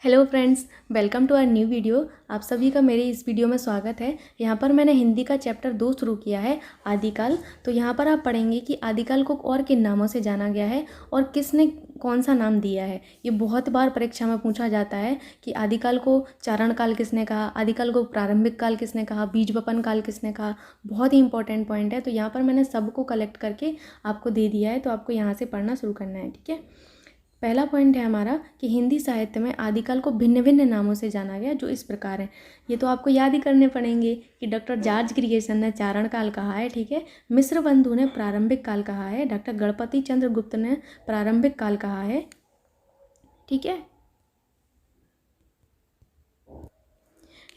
Hello friends, welcome to our new video. आप सभी का मेरे इस वीडियो में स्वागत है। यहाँ पर मैंने हिंदी का चैप्टर 2 शुरू किया है, आदिकाल। तो यहाँ पर आप पढ़ेंगे कि आदिकाल को और किन नामों से जाना गया है और किसने कौन सा नाम दिया है। ये बहुत बार परीक्षा में पूछा जाता है कि आदिकाल को चारण काल किसने कहा, आदिकाल को प्रारंभिक काल किसने कहा, बीज वपन काल किसने कहा। बहुत ही इंपॉर्टेंट पॉइंट है। तो यहाँ पर मैंने सबको कलेक्ट करके आपको दे दिया है, तो आपको यहाँ से पढ़ना शुरू करना है। ठीक है, पहला पॉइंट है हमारा कि हिंदी साहित्य में आदिकाल को भिन्न भिन्न नामों से जाना गया, जो इस प्रकार है। ये तो आपको याद ही करने पड़ेंगे कि डॉक्टर जॉर्ज ग्रीगेसन ने चारण काल कहा है, ठीक है। मिश्र बंधु ने प्रारंभिक काल कहा है, डॉक्टर गणपति चंद्र गुप्त ने प्रारंभिक काल कहा है, ठीक है।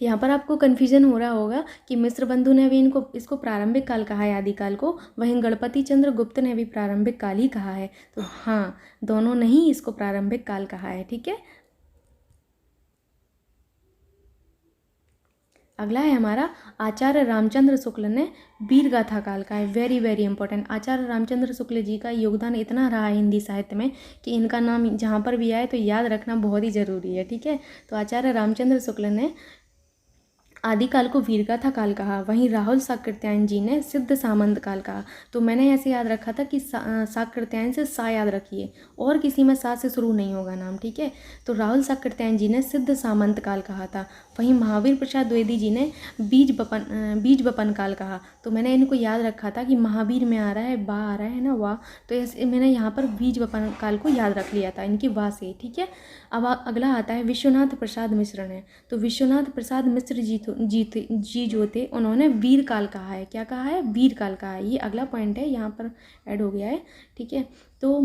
यहाँ पर आपको कन्फ्यूजन हो रहा होगा कि मिश्र बंधु ने भी इसको प्रारंभिक काल कहा है आदिकाल को, वहीं गणपति चंद्र गुप्त ने भी प्रारंभिक काल ही कहा है। तो हाँ, दोनों ने ही इसको प्रारंभिक काल कहा है, ठीक है। अगला है हमारा आचार्य रामचंद्र शुक्ल ने वीर गाथा काल का है। Very very important. Acharya Ramchandra Shukla ji का योगदान इतना रहा है हिंदी साहित्य में कि इनका नाम जहाँ पर भी आए तो याद रखना बहुत ही ज़रूरी है, ठीक है। तो आचार्य रामचंद्र शुक्ल ने आदिकाल को वीरगाथा काल कहा, वहीं राहुल साकृत्यायन जी ने सिद्ध सामंत काल कहा। तो मैंने ऐसे याद रखा था कि साकृत्यायन से सा याद रखिए, और किसी में सा से शुरू नहीं होगा नाम, ठीक है। तो राहुल साकृत्यायन जी ने सिद्ध सामंत काल कहा था। वहीं महावीर प्रसाद द्विवेदी जी ने बीज बपन काल कहा। तो मैंने इनको याद रखा था कि महावीर में आ रहा है, बा आ रहा है ना, वाह, तो ऐसे मैंने यहाँ पर बीज बपन काल को याद रख लिया था इनकी वाह से, ठीक है। अब अगला आता है विश्वनाथ प्रसाद मिश्र ने। तो विश्वनाथ प्रसाद मिश्र जी जो थे, उन्होंने वीर काल कहा है। क्या कहा है? वीर काल कहा है। ये अगला पॉइंट है, यहाँ पर ऐड हो गया है, ठीक है। तो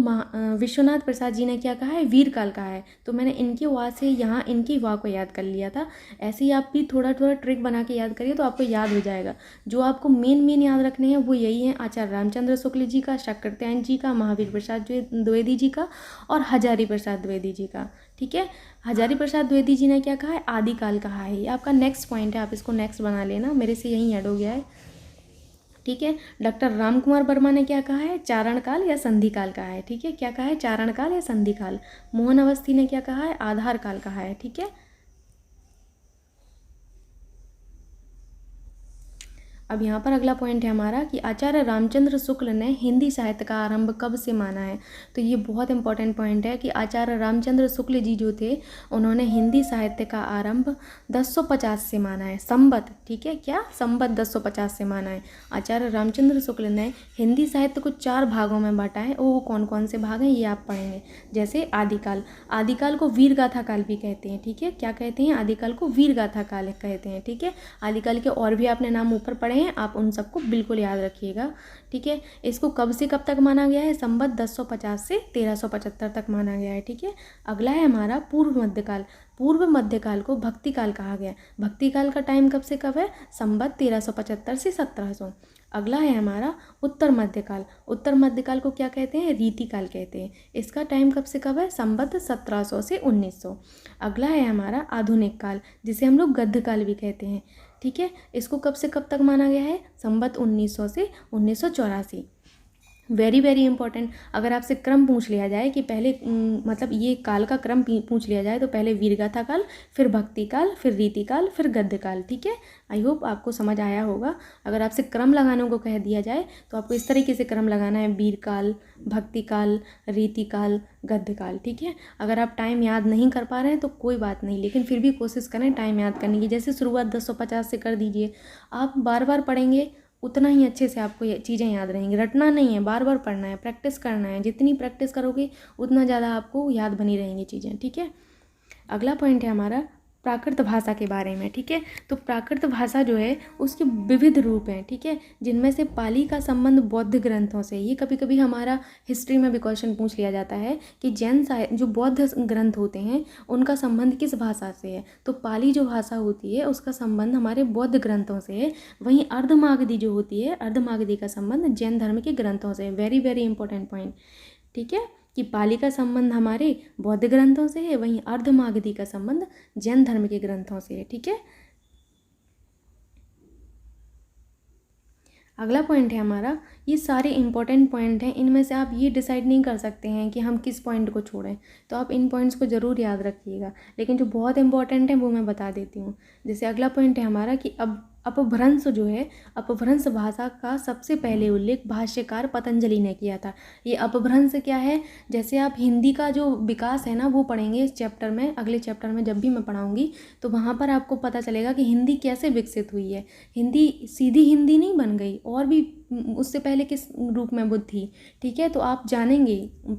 विश्वनाथ प्रसाद जी ने क्या कहा है? वीर काल कहा है। तो मैंने इनकी वाह से यहाँ इनकी वाह को याद कर लिया था। ऐसे ही आप भी थोड़ा थोड़ा ट्रिक बना के याद करिए तो आपको याद हो जाएगा। जो आपको मेन याद रखने हैं वो यही है, आचार्य रामचंद्र शुक्ल जी का, साकृत्यायन जी का, महावीर प्रसाद द्विवेदी जी का और हजारी प्रसाद द्विवेदी जी का, ठीक है। हजारी प्रसाद द्विवेदी जी ने क्या कहा है? आदिकाल कहा है। ये आपका नेक्स्ट पॉइंट है, आप इसको नेक्स्ट बना लेना, मेरे से यहीं ऐड हो गया है, ठीक है। डॉक्टर राम कुमार वर्मा ने क्या कहा है? चारण काल या संधि काल कहा है, ठीक है। क्या कहा है? चारण काल या संधि काल। मोहन अवस्थी ने क्या कहा है? आधार काल कहा है, ठीक है। अब यहाँ पर अगला पॉइंट है हमारा कि आचार्य रामचंद्र शुक्ल ने हिंदी साहित्य का आरंभ कब से माना है। तो ये बहुत इंपॉर्टेंट पॉइंट है कि आचार्य रामचंद्र शुक्ल जी जो थे, उन्होंने हिंदी साहित्य का आरंभ 1050 से माना है, संवत, ठीक है। क्या? संवत 1050 से माना है। आचार्य रामचंद्र शुक्ल ने हिंदी साहित्य को 4 भागों में बांटा है। वो कौन कौन से भाग हैं ये आप पढ़ेंगे। जैसे आदिकाल, आदिकाल को वीर गाथा काल भी कहते हैं, ठीक है। क्या कहते हैं? आदिकाल को वीर गाथा काल कहते हैं, ठीक है। आदिकाल के और भी आपने नाम ऊपर पढ़े हैं, आप उन सबको बिल्कुल याद रखिएगा, ठीक है। इसको कब से कब तक माना गया है? संवत 1050 से 1375 तक माना गया है, ठीक है। अगला है हमारा पूर्व मध्यकाल। पूर्व मध्यकाल को भक्ति काल कहा गया। भक्ति काल का टाइम कब से कब है? संवत 1375 से 1700। अगला है हमारा उत्तर मध्यकाल। उत्तर मध्यकाल को क्या कहते हैं? रीति काल कहते हैं। इसका टाइम कब से कब है? संवत 1700 से 1900। अगला है हमारा आधुनिक काल, जिसे हम लोग गद्य काल भी कहते हैं, ठीक है। इसको कब से कब तक माना गया है? संवत 1900 से 1984। Very very important. अगर आपसे क्रम पूछ लिया जाए कि पहले मतलब ये काल का क्रम पूछ लिया जाए तो पहले वीरगाथा काल, फिर भक्ति काल, फिर रीति काल, फिर गद्य काल, ठीक है। आई होप आपको समझ आया होगा। अगर आपसे क्रम लगाने को कह दिया जाए तो आपको इस तरीके से क्रम लगाना है: वीर काल, भक्ति काल, रीति काल, गद्य काल, ठीक है। अगर आप टाइम याद नहीं कर पा रहे हैं तो कोई बात नहीं, लेकिन फिर भी कोशिश करें टाइम याद करने की। जैसे शुरुआत 1050 से कर दीजिए। आप बार बार पढ़ेंगे उतना ही अच्छे से आपको ये चीज़ें याद रहेंगी। रटना नहीं है, बार बार पढ़ना है, प्रैक्टिस करना है। जितनी प्रैक्टिस करोगे उतना ज़्यादा आपको याद बनी रहेंगी चीज़ें, ठीक है। अगला पॉइंट है हमारा प्राकृत भाषा के बारे में, ठीक है। तो प्राकृत भाषा जो है उसके विविध रूप हैं, ठीक है, जिनमें से पाली का संबंध बौद्ध ग्रंथों से। ये कभी कभी हमारा हिस्ट्री में भी क्वेश्चन पूछ लिया जाता है कि जैन जो बौद्ध ग्रंथ होते हैं उनका संबंध किस भाषा से है। तो पाली जो भाषा होती है उसका संबंध हमारे बौद्ध ग्रंथों से है। वहीं अर्धमागधी जो होती है, अर्धमागधी का संबंध जैन धर्म के ग्रंथों से है। वेरी वेरी इंपॉर्टेंट पॉइंट, ठीक है, कि पाली का संबंध हमारे बौद्ध ग्रंथों से है, वहीं अर्धमागधी का संबंध जैन धर्म के ग्रंथों से है, ठीक है। अगला पॉइंट है हमारा ये सारे इंपॉर्टेंट पॉइंट हैं, इनमें से आप ये डिसाइड नहीं कर सकते हैं कि हम किस पॉइंट को छोड़ें, तो आप इन पॉइंट्स को ज़रूर याद रखिएगा। लेकिन जो बहुत इंपॉर्टेंट है वो मैं बता देती हूँ। जैसे अगला पॉइंट है हमारा कि अब अपभ्रंश जो है, अपभ्रंश भाषा का सबसे पहले उल्लेख भाष्यकार पतंजलि ने किया था। ये अपभ्रंश क्या है, जैसे आप हिंदी का जो विकास है ना वो पढ़ेंगे इस चैप्टर में, अगले चैप्टर में जब भी मैं पढ़ाऊँगी तो वहाँ पर आपको पता चलेगा कि हिंदी कैसे विकसित हुई है। हिंदी सीधी हिंदी नहीं बन गई, और भी उससे पहले किस रूप में बुद्धि थी, ठीक है। तो आप जानेंगे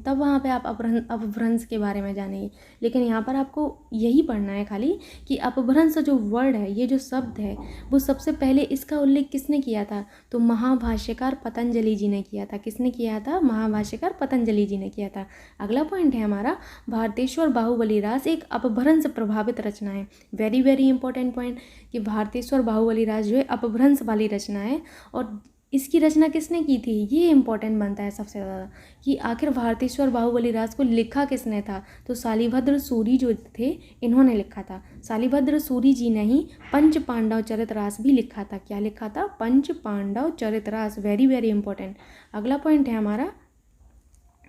तब वहाँ पे आप अपभ्रंश के बारे में जानेंगे। लेकिन यहाँ पर आपको यही पढ़ना है खाली कि अपभ्रंश जो वर्ड है, ये जो शब्द है, वो सबसे पहले इसका उल्लेख किसने किया था, तो महाभाष्यकार पतंजलि जी ने किया था। किसने किया था, महाभाष्यकार पतंजलि जी ने किया था। अगला पॉइंट है हमारा भारतेश्वर बाहुबली रास एक अपभ्रंश प्रभावित रचना है। वेरी वेरी इंपॉर्टेंट पॉइंट कि भारतेश्वर बाहुबली रास जो है अपभ्रंश वाली रचना है, और इसकी रचना किसने की थी, ये इंपॉर्टेंट बनता है सबसे ज़्यादा कि आखिर भारतेश्वर बाहुबली रास को लिखा किसने था, तो शालिभद्र सूरी जो थे इन्होंने लिखा था। शालिभद्र सूरी जी ने ही पंच पांडव चरित रास भी लिखा था। क्या लिखा था, पंच पांडव चरित रास। Very very important. अगला पॉइंट है हमारा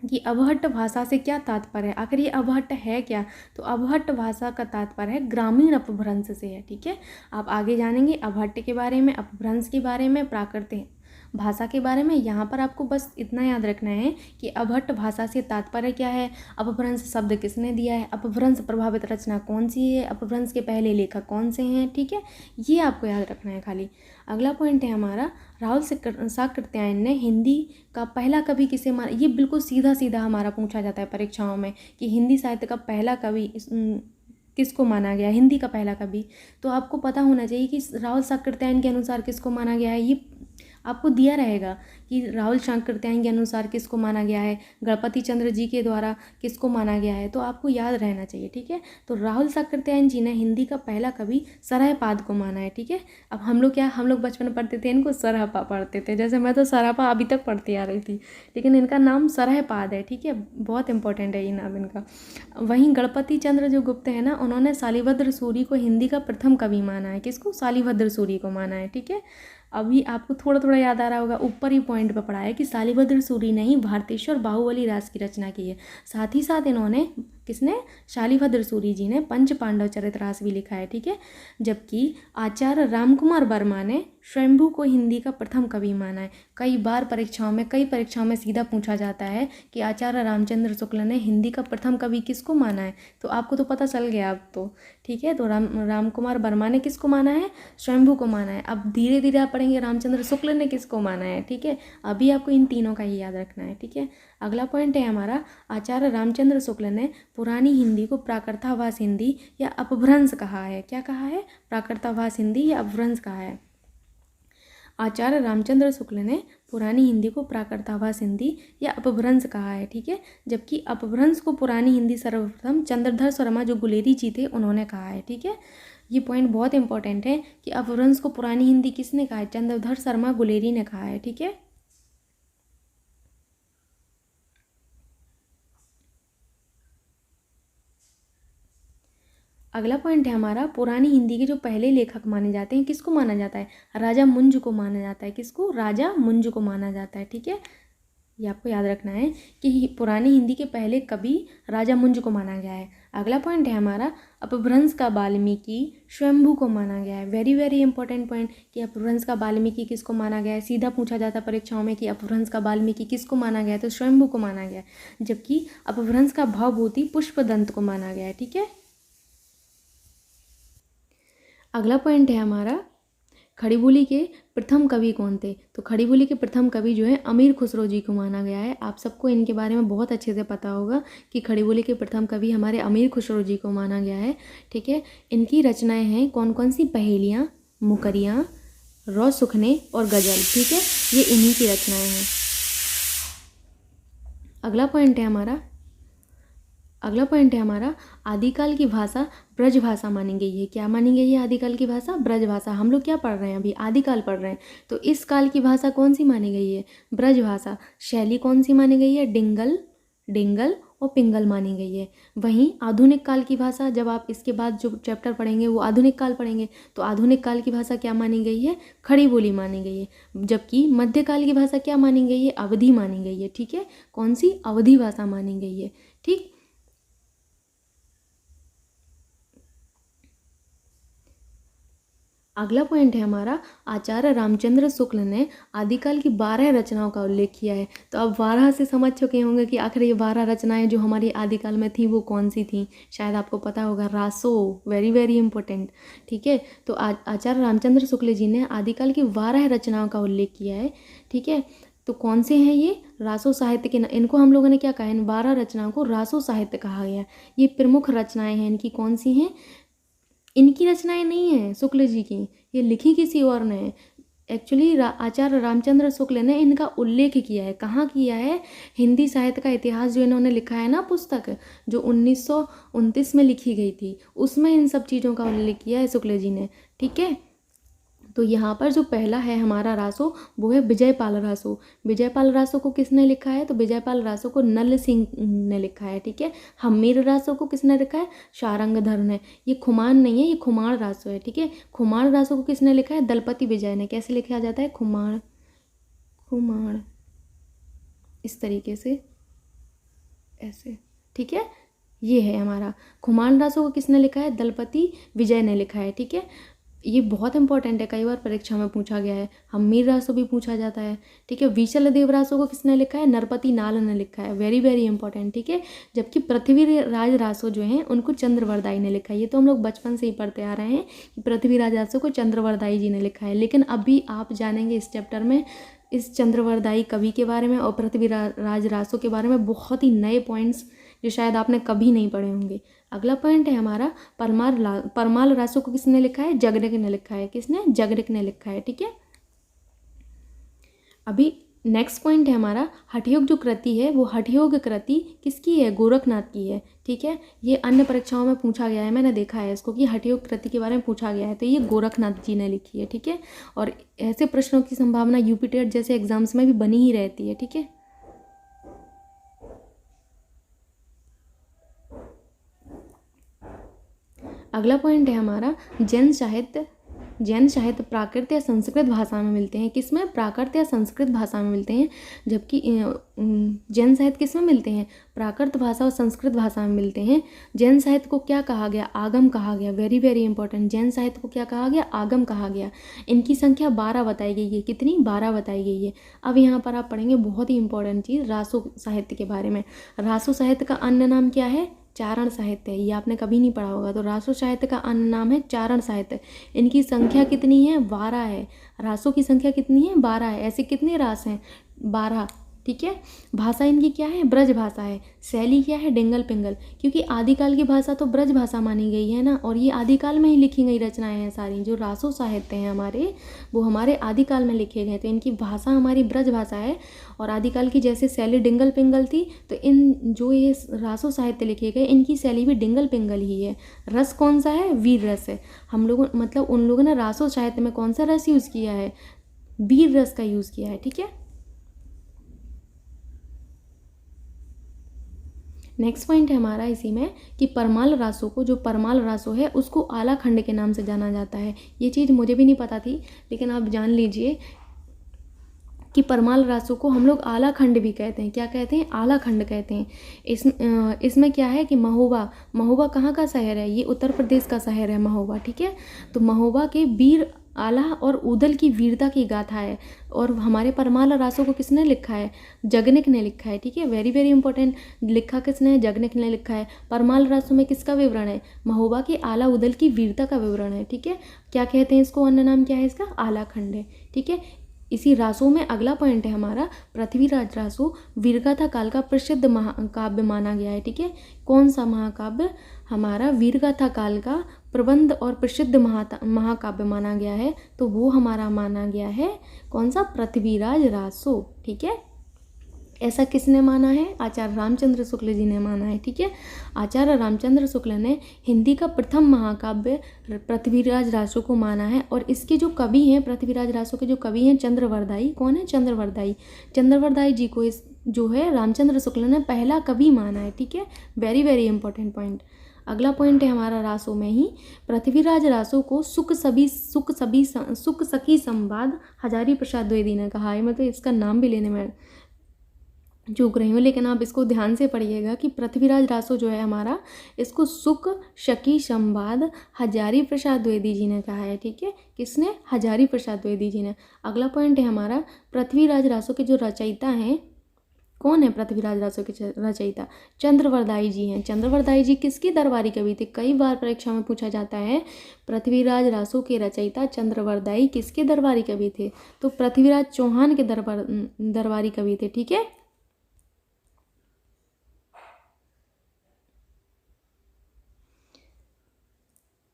कि अवहट्ट भाषा से क्या तात्पर्य है। आखिर ये अवहट्ट है क्या, तो अवहट्ट भाषा का तात्पर्य है ग्रामीण अपभ्रंश से है, ठीक है। आप आगे जानेंगे अवहट्ट के बारे में, अपभ्रंश के बारे में, प्राकृतिक भाषा के बारे में। यहाँ पर आपको बस इतना याद रखना है कि अवहट्ट भाषा से तात्पर्य क्या है, अपभ्रंश शब्द किसने दिया है, अपभ्रंश प्रभावित रचना कौन सी है, अपभ्रंश के पहले लेखक कौन से हैं, ठीक है। ये आपको याद रखना है खाली। अगला पॉइंट है हमारा राहुल साकृत्यायन ने हिंदी का पहला कवि किसे माना। ये बिल्कुल सीधा सीधा हमारा पूछा जाता है परीक्षाओं में कि हिंदी साहित्य का पहला कवि किसको माना गया, हिंदी का पहला कवि। तो आपको पता होना चाहिए कि राहुल साकृत्यायन के अनुसार किसको माना गया है। ये आपको दिया रहेगा कि राहुल साकृत्यायन के अनुसार किसको माना गया है, गणपति चंद्र जी के द्वारा किसको माना गया है, तो आपको याद रहना चाहिए, ठीक है। तो राहुल साकृत्यायन जी ने हिंदी का पहला कवि सरहपाद को माना है, ठीक है। अब हम लोग बचपन में पढ़ते थे इनको सरहपा पढ़ते थे, जैसे मैं तो सरहपा अभी तक पढ़ती आ रही थी, लेकिन इनका नाम सरहपाद है, ठीक है। बहुत इंपॉर्टेंट है ये नाम इनका। वहीं गणपति चंद्र जो गुप्त है ना, उन्होंने शालिभद्र सूरी को हिंदी का प्रथम कवि माना है। किसको, शालिभद्र सूरी को माना है, ठीक है। अभी आपको थोड़ा थोड़ा याद आ रहा होगा, ऊपर ही पॉइंट पे पढ़ा है कि शालिभद्र सूरी ने ही भारतेश्वर बाहुबली रास की रचना की है। साथ ही साथ इन्होंने, किसने, शालिभद्र सूरी जी ने पंच पांडव चरित रास भी लिखा है, ठीक है। जबकि आचार्य रामकुमार वर्मा ने स्वयंभू को हिंदी का प्रथम कवि माना है। कई परीक्षाओं में सीधा पूछा जाता है कि आचार्य रामचंद्र शुक्ल ने हिंदी का प्रथम कवि किसको माना है, तो आपको तो पता चल गया अब तो, ठीक है। तो रामकुमार वर्मा ने किसको माना है, स्वयंभू को माना है। अब धीरे धीरे आप पढ़ेंगे रामचंद्र शुक्ल ने किसको माना है, ठीक है। अभी आपको इन तीनों का ही याद रखना है, ठीक है। अगला पॉइंट है हमारा आचार्य रामचंद्र शुक्ल ने पुरानी हिंदी को प्राकृताभास हिंदी या अपभ्रंश कहा है। क्या कहा है, प्राकृताभास हिंदी या अपभ्रंश कहा है। आचार्य रामचंद्र शुक्ल ने पुरानी हिंदी को प्राकृताभास हिंदी या अपभ्रंश कहा है, ठीक है। जबकि अपभ्रंश को पुरानी हिंदी सर्वप्रथम चंद्रधर शर्मा जो गुलेरी जी थे उन्होंने कहा है, ठीक है। ये पॉइंट बहुत इंपॉर्टेंट है कि अपभ्रंश को पुरानी हिंदी किसने कहा है, चंद्रधर शर्मा गुलेरी ने कहा है, ठीक है। अगला पॉइंट है हमारा पुरानी हिंदी के जो पहले लेखक माने जाते हैं, किसको माना जाता है, राजा मुंज को माना जाता है। किसको, राजा मुंज को माना जाता है, ठीक है। ये आपको याद रखना है कि पुरानी हिंदी के पहले कवि राजा मुंज को माना गया है। अगला पॉइंट है हमारा अपभ्रंश का वाल्मीकि स्वयंभू को माना गया है। वेरी वेरी इंपॉर्टेंट पॉइंट कि अपभ्रंश का वाल्मीकि किसको माना गया है। सीधा पूछा जाता है परीक्षाओं में कि अपभ्रंश का वाल्मीकि किसको माना गया है, तो स्वयंभू को माना गया है। जबकि अपभ्रंश का भवभूति पुष्पदंत को माना गया है, ठीक है। अगला पॉइंट है हमारा खड़ी बोली के प्रथम कवि कौन थे, तो खड़ी बोली के प्रथम कवि जो है अमीर खुसरो जी को माना गया है। आप सबको इनके बारे में बहुत अच्छे से पता होगा कि खड़ी बोली के प्रथम कवि हमारे अमीर खुसरो जी को माना गया है, ठीक है। इनकी रचनाएं हैं कौन कौन सी, पहेलियाँ, मुकरियाँ, रौ सुखने और गजल, ठीक है। ये इन्हीं की रचनाएं हैं। अगला पॉइंट है हमारा आदिकाल की भाषा ब्रज भाषा मानी गई है। क्या मानी गई है आदिकाल की भाषा, ब्रज भाषा। हम लोग क्या पढ़ रहे हैं अभी, आदिकाल पढ़ रहे हैं, तो इस काल की भाषा कौन सी मानी गई है, ब्रज भाषा। शैली कौन सी मानी गई है, डिंगल और पिंगल मानी गई है। वहीं आधुनिक काल की भाषा, जब आप इसके बाद जो चैप्टर पढ़ेंगे वो आधुनिक काल पढ़ेंगे, तो आधुनिक काल की भाषा क्या मानी गई है? खड़ी बोली मानी गई है। जबकि मध्यकाल की भाषा क्या मानी गई है? अवधि मानी गई है। ठीक है, कौन सी? अवधि भाषा मानी गई है। ठीक, अगला पॉइंट है हमारा, आचार्य रामचंद्र शुक्ल ने आदिकाल की 12 रचनाओं का उल्लेख किया है। तो अब 12 से समझ चुके होंगे कि आखिर ये 12 रचनाएं जो हमारी आदिकाल में थी वो कौन सी थी। शायद आपको पता होगा, रासो, वेरी वेरी इंपॉर्टेंट। ठीक है, तो आचार्य रामचंद्र शुक्ल जी ने आदिकाल की 12 रचनाओं का उल्लेख किया है। ठीक है, तो कौन से हैं ये? रासो साहित्य के, इनको हम लोगों ने क्या कहा है? इन 12 रचनाओं को रासो साहित्य कहा गया है। ये प्रमुख रचनाएं हैं इनकी। कौन सी हैं? इनकी रचनाएं नहीं हैं शुक्ल जी की, ये लिखी किसी और ने है। एक्चुअली आचार्य रामचंद्र शुक्ल ने इनका उल्लेख किया है। कहाँ किया है? हिंदी साहित्य का इतिहास जो इन्होंने लिखा है ना, पुस्तक जो 1929 में लिखी गई थी, उसमें इन सब चीज़ों का उल्लेख किया है शुक्ल जी ने। ठीक है, तो यहाँ पर जो पहला है हमारा रासो, वो है विजयपाल रासो। विजयपाल रासो को किसने लिखा है? तो विजयपाल रासो को नल सिंह ने लिखा है। ठीक है, हमीर रासो को किसने लिखा है? शारंगधर ने। ये खुमान नहीं है, ये खुमाण रासो है। ठीक है, खुमाण रासो को किसने लिखा है? दलपति विजय ने। कैसे लिखा जाता है? खुमाण, खुमाण, इस तरीके से, ऐसे। ठीक है, ये है हमारा खुमान रासो को किसने लिखा है? दलपति विजय ने लिखा है। ठीक है, ये बहुत इंपॉर्टेंट है, कई बार परीक्षा में पूछा गया है। हमीर रासो भी पूछा जाता है। ठीक है, विशल देव रासो को किसने लिखा है? नरपति नाल ने लिखा है। Very very important. ठीक है, जबकि पृथ्वीराज रासो जो हैं उनको चंद्रवरदाई ने लिखा है। ये तो हम लोग बचपन से ही पढ़ते आ रहे हैं कि पृथ्वीराज रासो को चंद्रवरदाई जी ने लिखा है। लेकिन अभी आप जानेंगे इस चैप्टर में इस चंद्रवरदाई कवि के बारे में और पृथ्वीराज रासो के बारे में बहुत ही नए पॉइंट्स जो शायद आपने कभी नहीं पढ़े होंगे। अगला पॉइंट है हमारा, परमाल रासो को किसने लिखा है? जगनिक ने लिखा है। किसने? जगनिक ने लिखा है। ठीक है, अभी नेक्स्ट पॉइंट है हमारा, हठयोग जो कृति है वो हठयोग कृति किसकी है? गोरखनाथ की है। ठीक है, ये अन्य परीक्षाओं में पूछा गया है, मैंने देखा है इसको कि हठयोग कृति के बारे में पूछा गया है, तो ये गोरखनाथ जी ने लिखी है। ठीक है, और ऐसे प्रश्नों की संभावना यूपी टेट जैसे एग्जाम्स में भी बनी ही रहती है। ठीक है, अगला पॉइंट है हमारा, जैन साहित्य प्राकृत या संस्कृत भाषा में मिलते हैं। किसमें? प्राकृत या संस्कृत भाषा में मिलते हैं। जबकि जैन साहित्य किस में मिलते हैं? प्राकृत भाषा और संस्कृत भाषा में मिलते हैं। जैन साहित्य को क्या कहा गया? आगम कहा गया। वेरी वेरी इंपॉर्टेंट, जैन साहित्य को क्या कहा गया? आगम कहा गया। इनकी संख्या 12 बताई गई है। कितनी? 12 बताई गई है। अब यहाँ पर आप पढ़ेंगे बहुत ही इंपॉर्टेंट चीज़ रासो साहित्य के बारे में। रासो साहित्य का अन्य नाम क्या है? चारण साहित्य है। ये आपने कभी नहीं पढ़ा होगा। तो रासो साहित्य का अन्य नाम है चारण साहित्य। इनकी संख्या कितनी है? 12 है। रासो की संख्या कितनी है? 12 है। ऐसे कितने रास हैं? 12। ठीक है, भाषा इनकी क्या है? ब्रज भाषा है। शैली क्या है? डिंगल पिंगल, क्योंकि आदिकाल की भाषा तो ब्रज भाषा मानी गई है ना, और ये आदिकाल में ही लिखी गई रचनाएं हैं सारी। जो रासो साहित्य हैं हमारे, वो हमारे आदिकाल में लिखे गए, तो इनकी भाषा हमारी ब्रज भाषा है। और आदिकाल की जैसे शैली डिंगल पिंगल थी, तो इन जो ये रासो साहित्य लिखे गए, इनकी शैली भी डिंगल पिंगल ही है। रस कौन सा है? वीर रस है। हम लोगों मतलब उन लोगों ने रासो साहित्य में कौन सा रस यूज़ किया है? वीर रस का यूज़ किया है। ठीक है, नेक्स्ट पॉइंट है हमारा इसी में कि परमाल रासो को, जो परमाल रासो है उसको आला खंड के नाम से जाना जाता है। ये चीज़ मुझे भी नहीं पता थी, लेकिन आप जान लीजिए कि परमाल रासो को हम लोग आला खंड भी कहते हैं। क्या कहते हैं? आला खंड कहते हैं। इसमें क्या है कि महोबा कहाँ का शहर है? ये उत्तर प्रदेश का शहर है महोबा। ठीक है, तो महोबा के वीर आला और उदल की वीरता की गाथा है। और हमारे परमाल रासो को किसने लिखा है? जगनिक ने लिखा है। ठीक है, वेरी वेरी इंपॉर्टेंट, लिखा किसने है? जगनिक ने लिखा है। परमाल रासो में किसका विवरण है? महोबा के आला उदल की वीरता का विवरण है। ठीक है, क्या कहते हैं इसको? अन्य नाम क्या है इसका? आला खंड है। ठीक है, इसी रासो में अगला पॉइंट है हमारा, पृथ्वीराज रासो वीरगाथा काल का प्रसिद्ध महाकाव्य माना गया है। ठीक है, कौन सा महाकाव्य? हमारा वीरगाथा काल का प्रबंध और प्रसिद्ध महाकाव्य माना गया है। तो वो हमारा माना गया है कौन सा? पृथ्वीराज रासो। ठीक है, ऐसा किसने माना है? आचार्य रामचंद्र शुक्ल जी ने माना है। ठीक है, आचार्य रामचंद्र शुक्ल ने हिंदी का प्रथम महाकाव्य पृथ्वीराज रासो को माना है। और इसके जो कवि हैं, पृथ्वीराज रासो के जो कवि हैं, चंद्रवरदाई। कौन है? चंद्रवरदाई। चंद्रवरदाई जी को इस जो है रामचंद्र शुक्ल ने पहला कवि माना है। ठीक है, वेरी वेरी इंपॉर्टेंट पॉइंट। अगला पॉइंट है हमारा रासो में ही, पृथ्वीराज रासो को सुख सखी संवाद हजारी प्रसाद द्विवेदी ने कहा है। मैं तो इसका नाम भी लेने में चूक रही हूँ, लेकिन आप इसको ध्यान से पढ़िएगा कि पृथ्वीराज रासो जो है हमारा, इसको सुख सखी संवाद हजारी प्रसाद द्विवेदी जी ने कहा है। ठीक है, किसने? हजारी प्रसाद द्विवेदी जी ने। अगला पॉइंट है हमारा, पृथ्वीराज रासो के जो रचयिता हैं, कौन है पृथ्वीराज रासो के रचयिता? चंद्रवरदाई जी हैं। चंद्रवरदाई जी किसकी दरबारी कवि थे? कई बार परीक्षा में पूछा जाता है, पृथ्वीराज रासो के रचयिता चंद्रवरदाई किसके दरबारी कवि थे? तो पृथ्वीराज चौहान के दरबारी कवि थे। ठीक है,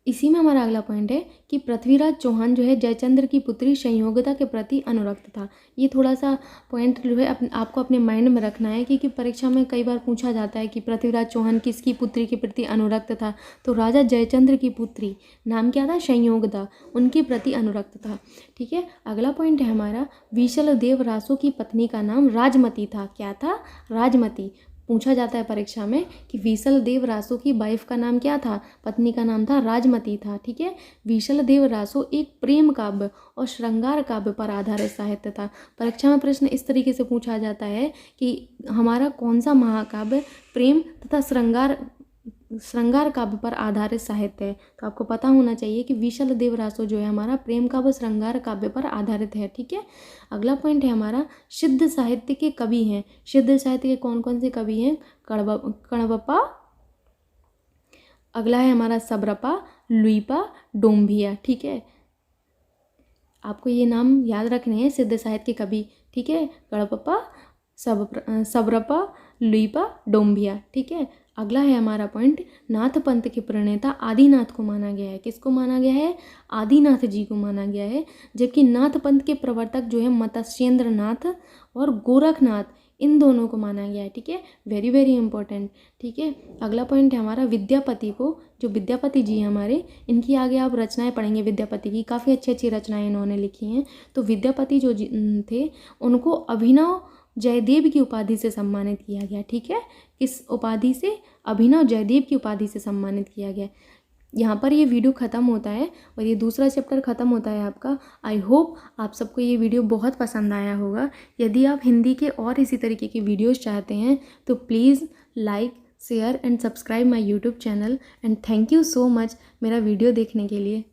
इसी में हमारा अगला पॉइंट है कि पृथ्वीराज चौहान जो है जयचंद्र की पुत्री संयोगता के प्रति अनुरक्त था। ये थोड़ा सा पॉइंट जो है आपको अपने माइंड में रखना है, क्योंकि परीक्षा में कई बार पूछा जाता है कि पृथ्वीराज चौहान किसकी पुत्री के प्रति अनुरक्त था? तो राजा जयचंद्र की पुत्री, नाम क्या था? संयोगता, उनके प्रति अनुरक्त था। ठीक है, अगला पॉइंट है हमारा, विशलदेव रासो की पत्नी का नाम राजमती था। क्या था? राजमती। पूछा जाता है परीक्षा में कि विशलदेव रासो की वाइफ का नाम क्या था? पत्नी का नाम था राजमती था। ठीक है, विशलदेव रासो एक प्रेम काव्य और श्रृंगार काव्य पर आधारित साहित्य था। परीक्षा में प्रश्न इस तरीके से पूछा जाता है कि हमारा कौन सा महाकाव्य प्रेम तथा श्रृंगार काव्य पर आधारित साहित्य है? तो आपको पता होना चाहिए कि विशलदेव रासो जो है हमारा प्रेम काव्य श्रृंगार काव्य पर आधारित है। ठीक है, अगला पॉइंट है हमारा, सिद्ध साहित्य के कवि हैं। सिद्ध साहित्य के कौन कौन से कवि हैं? कणवप्पा, अगला है हमारा सबरपा, लुईपा, डोम्भिया। ठीक है, आपको ये नाम याद रखने हैं, सिद्ध साहित्य के कवि। ठीक है, गणपप्पा, सबरपा, लुईपा, डोम्भिया। ठीक है, अगला है हमारा पॉइंट, नाथ पंथ के प्रणेता आदिनाथ को माना गया है। किसको माना गया है? आदिनाथ जी को माना गया है। जबकि नाथ पंथ के प्रवर्तक जो है मत्स्येंद्र नाथ और गोरखनाथ, इन दोनों को माना गया है। ठीक है, वेरी वेरी इंपॉर्टेंट। ठीक है, अगला पॉइंट है हमारा, विद्यापति को, जो विद्यापति जी हमारे, इनकी आगे आप रचनाएं पढ़ेंगे विद्यापति की, काफ़ी अच्छी अच्छी रचनाएं इन्होंने लिखी हैं। तो विद्यापति जो थे, उनको अभिनव जयदेव की उपाधि से सम्मानित किया गया। ठीक है, किस उपाधि से? अभिनव जयदेव की उपाधि से सम्मानित किया गया। यहाँ पर ये वीडियो ख़त्म होता है और ये दूसरा चैप्टर ख़त्म होता है आपका। आई होप आप सबको ये वीडियो बहुत पसंद आया होगा। यदि आप हिंदी के और इसी तरीके की वीडियोस चाहते हैं तो please like, share and subscribe my YouTube channel. And thank you so much मेरा वीडियो देखने के लिए।